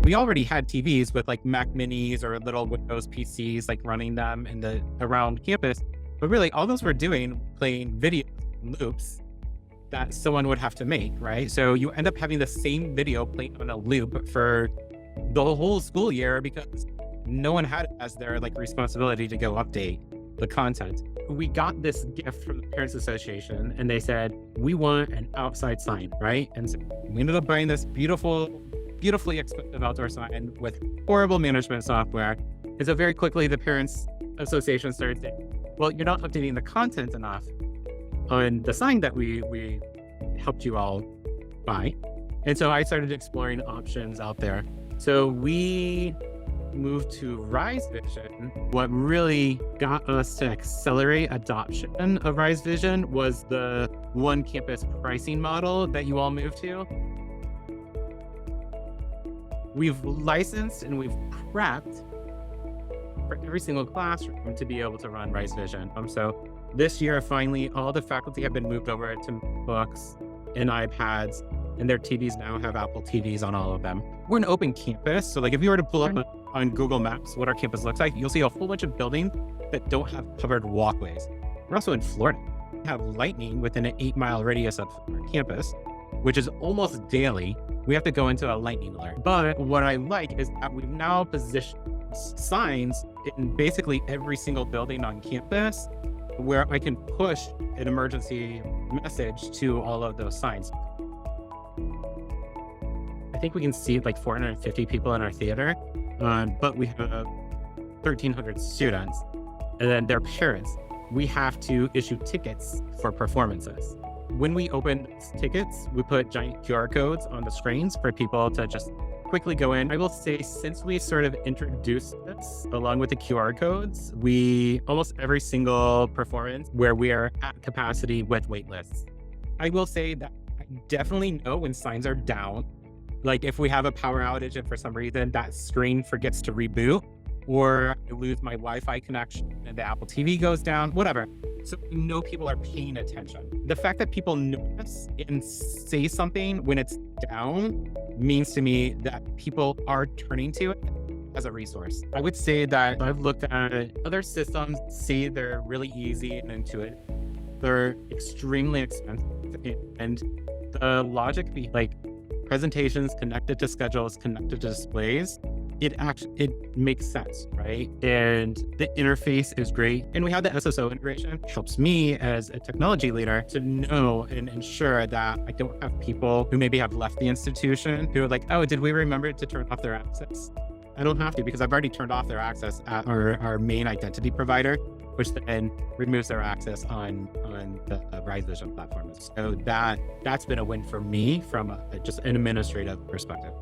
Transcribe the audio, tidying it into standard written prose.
we already had TVs with like Mac Minis or little Windows PCs, like running them in the around campus. But really, all those were doing playing video loops that someone would have to make, right? So you end up having the same video playing on a loop for the whole school year because no one had it as their like responsibility to go update the content. We got this gift from the Parents Association and they said, we want an outside sign, right? And so we ended up buying this beautifully expensive outdoor sign with horrible management software. And so very quickly, the Parents Association started saying, well, you're not updating the content enough on the sign that we helped you all buy. And so I started exploring options out there. So we moved to Rise Vision. What really got us to accelerate adoption of Rise Vision was the one campus pricing model that you all moved to. We've licensed and we've prepped for every single classroom to be able to run Rise Vision. So this year, finally, all the faculty have been moved over to books and iPads, and their TVs now have Apple TVs on all of them. We're an open campus, so like if you were to pull up on Google Maps what our campus looks like, you'll see a whole bunch of buildings that don't have covered walkways. We're also in Florida. We have lightning within an 8-mile radius of our campus, which is almost daily. We have to go into a lightning alert. But what I like is that we've now positioned signs in basically every single building on campus where I can push an emergency message to all of those signs. I think we can see like 450 people in our theater, but we have 1,300 students and then their parents. We have to issue tickets for performances. When we open tickets, we put giant QR codes on the screens for people to just quickly go in. I will say, since we sort of introduced this along with the QR codes, almost every single performance where we are at capacity with wait lists. I will say that I definitely know when signs are down, like if we have a power outage and for some reason that screen forgets to reboot, or I lose my Wi-Fi connection and the Apple TV goes down, whatever. So we know people are paying attention. The fact that people notice and say something when it's down means to me that people are turning to it as a resource. I would say that I've looked at other systems, see they're really easy and intuitive. They're extremely expensive. And the logic be like presentations connected to schedules, connected to displays, it makes sense, right? And the interface is great. And we have the SSO integration. It helps me as a technology leader to know and ensure that I don't have people who maybe have left the institution who are like, oh, did we remember to turn off their access? I don't have to because I've already turned off their access at our main identity provider, which then removes their access on the Rise Vision platform. So that's been a win for me from just an administrative perspective.